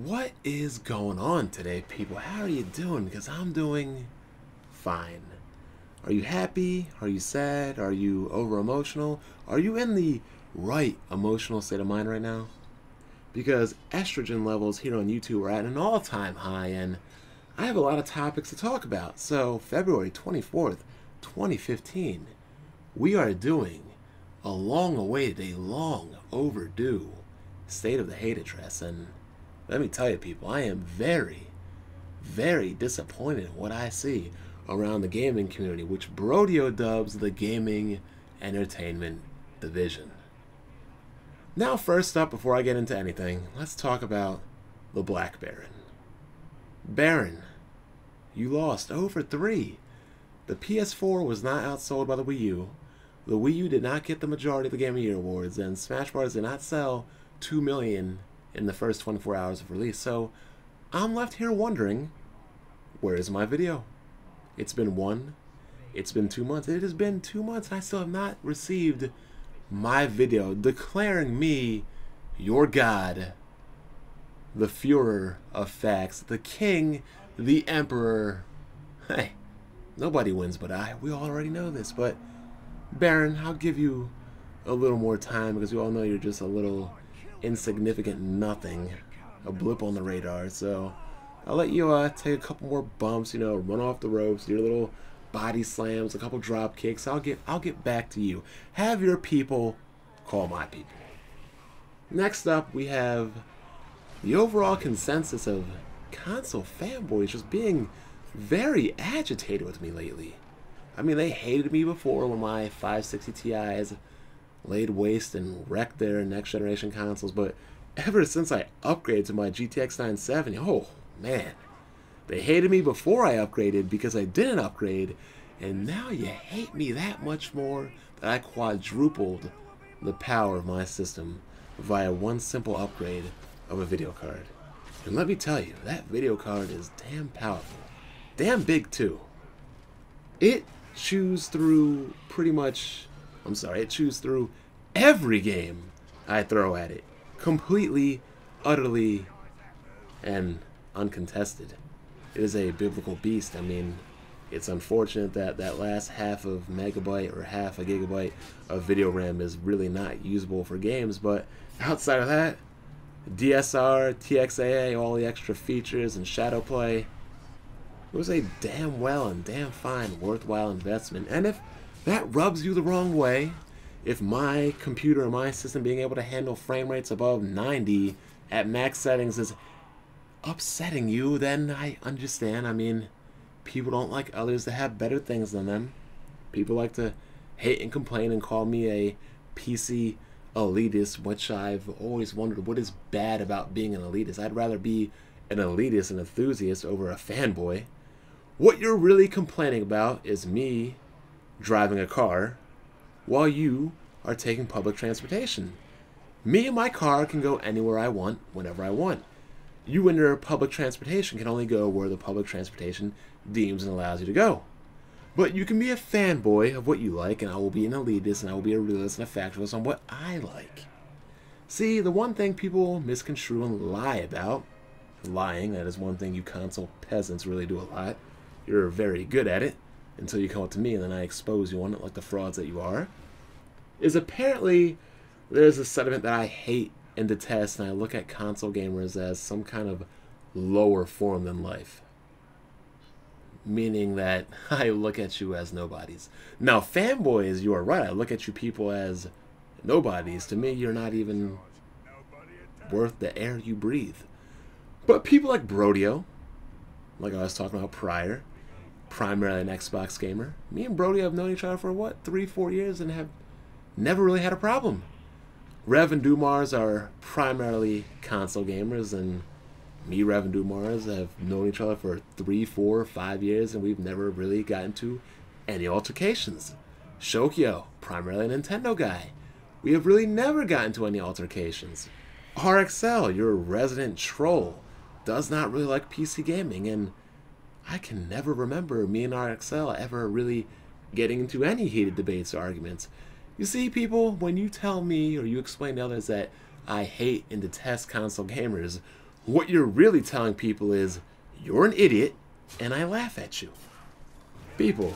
What is going on today, people? How are you doing? Because I'm doing fine. Are you happy? Are you sad? Are you over emotional? Are you in the right emotional state of mind right now? Because estrogen levels here on YouTube are at an all-time high, and I have a lot of topics to talk about. So February 24th, 2015, we are doing a long-awaited, a long overdue State of the Hate address, and let me tell you, people, I am very, very disappointed in what I see around the gaming community, which Brodio dubs the gaming entertainment division. Now, first up, before I get into anything, let's talk about the Black Baron. Baron, you lost 0-3. The PS4 was not outsold by the Wii U. The Wii U did not get the majority of the Game of the Year awards, and Smash Bros. Did not sell 2 million in the first 24 hours of release. So I'm left here wondering, where is my video? It's been 2 months. It has been 2 months and I still have not received my video declaring me your god, the Führer of facts, the king, the emperor. Hey, nobody wins but I. We all already know this, but Baron, I'll give you a little more time because we all know you're just a little insignificant nothing, a blip on the radar. So I'll let you take a couple more bumps, run off the ropes, your little body slams, a couple drop kicks. I'll get back to you. Have your people call my people. Next up, we have the overall consensus of console fanboys just being very agitated with me lately. I mean, they hated me before when my 560 Ti's laid waste and wrecked their next generation consoles, but ever since I upgraded to my GTX 970, oh man, they hated me before I upgraded because I didn't upgrade, and now you hate me that much more that I quadrupled the power of my system via one simple upgrade of a video card. And let me tell you, that video card is damn powerful, damn big too. It chews through it chews through every game I throw at it, completely, utterly, and uncontested. It is a biblical beast. I mean, it's unfortunate that that last half of megabyte or half a gigabyte of video RAM is really not usable for games, but outside of that, DSR, TXAA, all the extra features and shadow play, it was a damn well and damn fine worthwhile investment. And if that rubs you the wrong way, if my computer or my system being able to handle frame rates above 90 at max settings is upsetting you, then I understand. I mean, people don't like others to have better things than them. People like to hate and complain and call me a PC elitist, which I've always wondered what is bad about being an elitist. I'd rather be an elitist and enthusiast over a fanboy. What you're really complaining about is me driving a car while you are taking public transportation. Me and my car can go anywhere I want, whenever I want. You and your public transportation can only go where the public transportation deems and allows you to go. But you can be a fanboy of what you like, and I will be an elitist, and I will be a realist and a factualist on what I like. See, the one thing people misconstrue and lie about, lying, that is one thing you console peasants really do a lot. You're very good at it, until you come up to me and then I expose you on it like the frauds that you are, is apparently there's a sentiment that I hate and detest, and I look at console gamers as some kind of lower form than life. Meaning that I look at you as nobodies. Now, fanboys, you are right. I look at you people as nobodies. To me, you're not even worth the air you breathe. But people like Brodio, like I was talking about prior, primarily an Xbox gamer. Me and Brody have known each other for, what, 3-4 years and have never really had a problem. Rev and Dumars are primarily console gamers, and me, Rev, and Dumars have known each other for 3, 4, 5 years, and we've never really gotten to any altercations. Shokyo, primarily a Nintendo guy. We have really never gotten to any altercations. RXL, your resident troll, does not really like PC gaming, and I can never remember me and RXL ever really getting into any heated debates or arguments. You see, people, when you tell me or you explain to others that I hate and detest console gamers, What you're really telling people is, you're an idiot, and I laugh at you. People,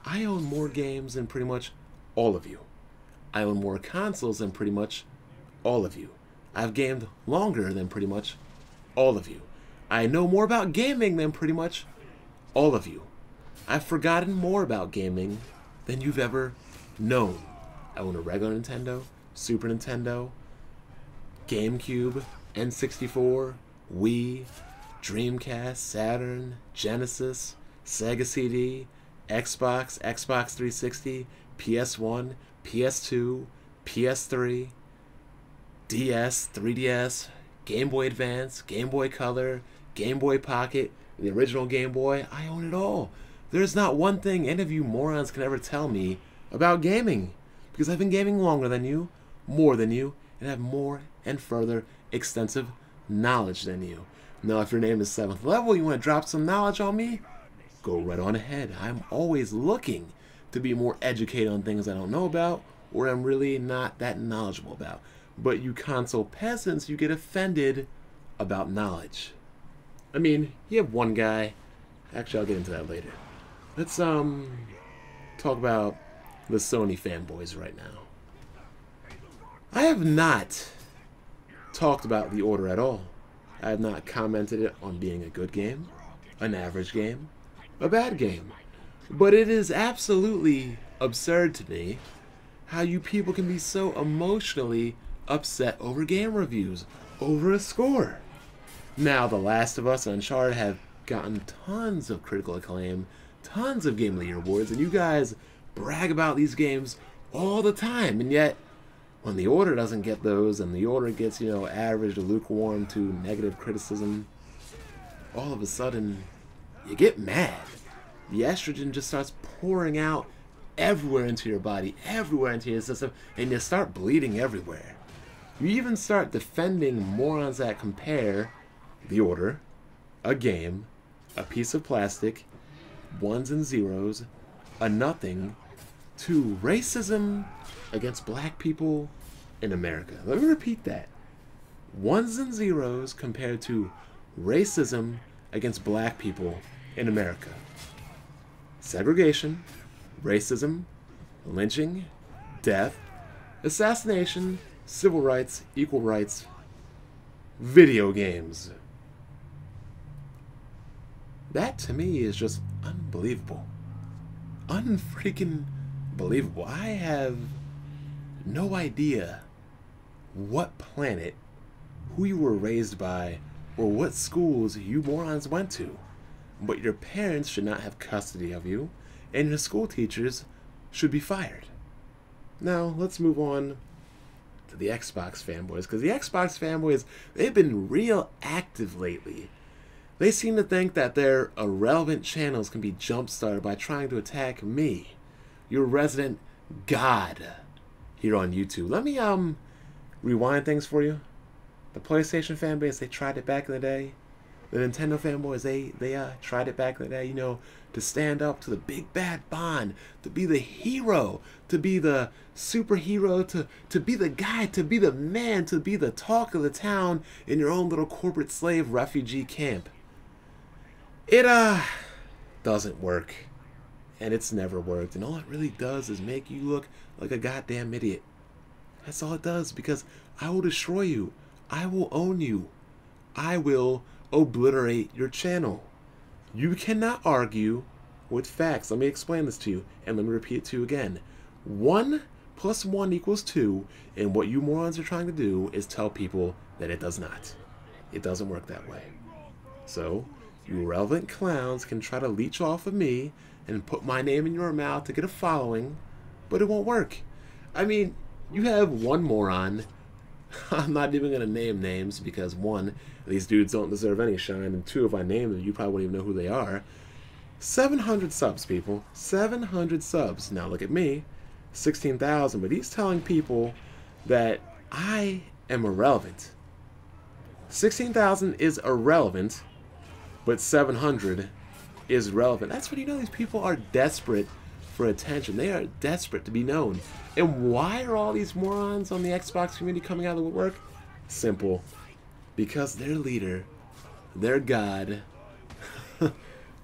I own more games than pretty much all of you. I own more consoles than pretty much all of you. I've gamed longer than pretty much all of you. I know more about gaming than pretty much all of you. I've forgotten more about gaming than you've ever known. I own a regular Nintendo, Super Nintendo, GameCube, N64, Wii, Dreamcast, Saturn, Genesis, Sega CD, Xbox, Xbox 360, PS1, PS2, PS3, DS, 3DS, Game Boy Advance, Game Boy Color, Game Boy Pocket, the original Game Boy. I own it all. There's not one thing any of you morons can ever tell me about gaming, because I've been gaming longer than you, more than you, and have more and further extensive knowledge than you. Now, if your name is 7th level, you want to drop some knowledge on me? Go right on ahead. I'm always looking to be more educated on things I don't know about, or I'm really not that knowledgeable about. But you console peasants, you get offended about knowledge. I mean, you have one guy. Actually, I'll get into that later. Let's talk about the Sony fanboys right now. I have not talked about The Order at all. I have not commented it on being a good game, an average game, a bad game. But it is absolutely absurd to me how you people can be so emotionally upset over game reviews, over a score. Now, The Last of Us and Uncharted have gotten tons of critical acclaim, tons of Game of the Year awards, and you guys brag about these games all the time, and yet when The Order doesn't get those, and The Order gets, average to lukewarm to negative criticism, all of a sudden, you get mad. The estrogen just starts pouring out everywhere into your body, everywhere into your system, and you start bleeding everywhere. You even start defending morons that compare The Order, a game, a piece of plastic, ones and zeros, a nothing, to racism against black people in America. Let me repeat that. Ones and zeros compared to racism against black people in America. Segregation, racism, lynching, death, assassination, civil rights, equal rights, video games. That to me is just unbelievable. Unfreaking believable. I have no idea what planet, who you were raised by, or what schools you morons went to, but your parents should not have custody of you, and your school teachers should be fired. Now, let's move on to the Xbox fanboys, because the Xbox fanboys, they've been real active lately. They seem to think that their irrelevant channels can be jump-started by trying to attack me, your resident god, here on YouTube. Let me rewind things for you. The PlayStation fanbase, they tried it back in the day. The Nintendo fanboys, they tried it back in the day, to stand up to the big bad Bond, to be the hero, to be the superhero, to be the guy, to be the man, to be the talk of the town in your own little corporate slave refugee camp. It doesn't work, and it's never worked, and all it really does is make you look like a goddamn idiot. That's all it does, because I will destroy you. I will own you. I will obliterate your channel. You cannot argue with facts. Let me explain this to you, and let me repeat it to you again. 1 + 1 = 2, and what you morons are trying to do is tell people that it does not. It doesn't work that way. So, you irrelevant clowns can try to leech off of me and put my name in your mouth to get a following, but it won't work. I mean, you have one moron. I'm not even going to name names because 1, these dudes don't deserve any shine, and 2, if I name them, you probably wouldn't even know who they are. 700 subs, people. 700 subs. Now look at me. 16,000, but he's telling people that I am irrelevant. 16,000 is irrelevant, but 700 is relevant. That's when you know these people are desperate for attention. They are desperate to be known. And why are all these morons on the Xbox community coming out of the woodwork? Simple. because their leader, their god,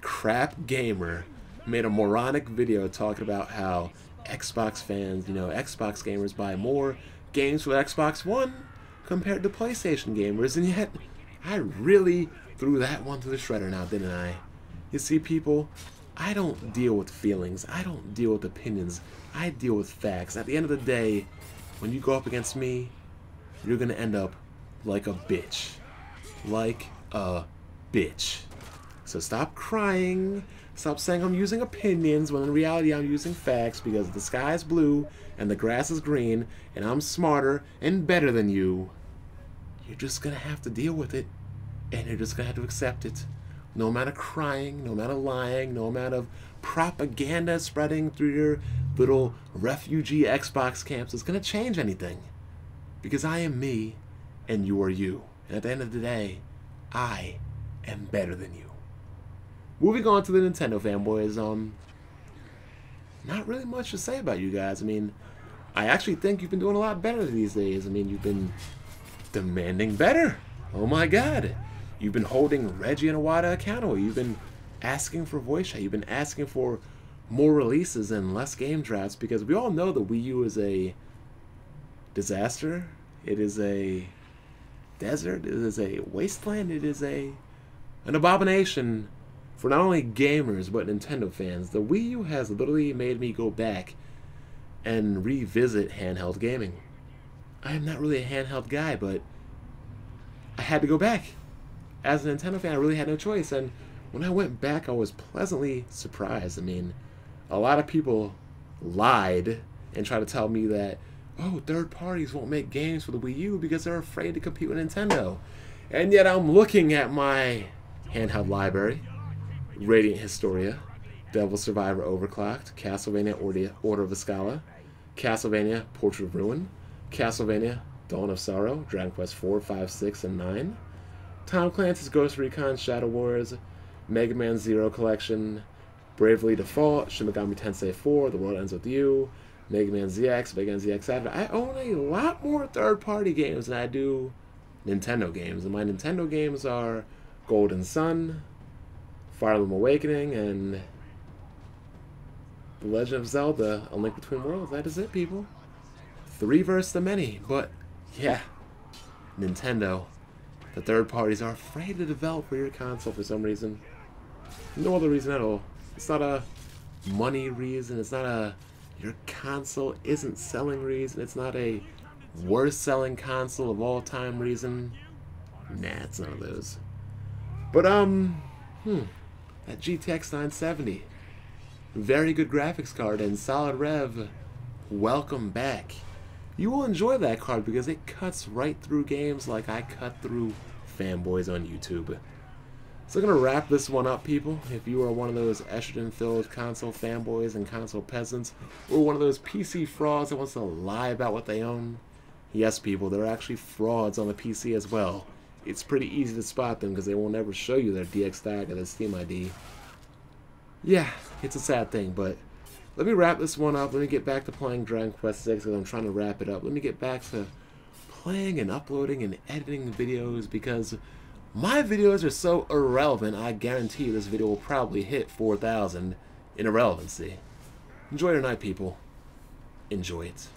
Crap Gamer, made a moronic video talking about how Xbox fans, Xbox gamers buy more games for Xbox One compared to PlayStation gamers, and yet I really threw that one to the shredder now, didn't I? You see, people, I don't deal with feelings. I don't deal with opinions. I deal with facts. At the end of the day, when you go up against me, you're gonna end up like a bitch. Like a bitch. So stop crying. Stop saying I'm using opinions when in reality I'm using facts, because the sky is blue and the grass is green and I'm smarter and better than you. You're just gonna have to deal with it, and you're just gonna have to accept it. No amount of crying, no amount of lying, no amount of propaganda spreading through your little refugee Xbox camps is gonna change anything. Because I am me and you are you. And at the end of the day, I am better than you. Moving on to the Nintendo fanboys, not really much to say about you guys. I mean, I actually think you've been doing a lot better these days. I mean, you've been demanding better. Oh my god. You've been holding Reggie and Iwata accountable. You've been asking for voice chat. You've been asking for more releases and less game drafts, because we all know the Wii U is a disaster. It is a desert. It is a wasteland. It is an abomination for not only gamers but Nintendo fans. The Wii U has literally made me go back and revisit handheld gaming. I am not really a handheld guy, but I had to go back. As a Nintendo fan, I really had no choice, and when I went back, I was pleasantly surprised. I mean, a lot of people lied and tried to tell me that, oh, third parties won't make games for the Wii U because they're afraid to compete with Nintendo. And yet I'm looking at my handheld library: Radiant Historia, Devil Survivor Overclocked, Castlevania Order of Escala, Castlevania Portrait of Ruin, Castlevania Dawn of Sorrow, Dragon Quest 4, 5, 6, and 9, Tom Clancy's Ghost Recon Shadow Wars, Mega Man Zero Collection, Bravely Default, Shin Megami Tensei 4, The World Ends With You, Mega Man ZX, Mega Man ZX Advent. I own a lot more third-party games than I do Nintendo games, and my Nintendo games are Golden Sun, Fire Emblem Awakening, and The Legend of Zelda: A Link Between Worlds. That is it, people. 3 versus the many, but yeah, Nintendo. The third parties are afraid to develop for your console for some reason. No other reason at all. It's not a money reason. It's not a your console isn't selling reason. It's not a worst selling console of all time reason. Nah, it's none of those. But that GTX 970, very good graphics card and solid rev. Welcome back. You will enjoy that card because it cuts right through games like I cut through fanboys on YouTube. So I'm going to wrap this one up, people. If you are one of those estrogen-filled console fanboys and console peasants, or one of those PC frauds that wants to lie about what they own, yes, people, there are actually frauds on the PC as well. It's pretty easy to spot them because they will never show you their DX tag or their Steam ID. Yeah, it's a sad thing, but let me wrap this one up. Let me get back to playing Dragon Quest 6 because I'm trying to wrap it up. Let me get back to playing and uploading and editing videos, because my videos are so irrelevant. I guarantee you this video will probably hit 4,000 in irrelevancy. Enjoy your night, people. Enjoy it.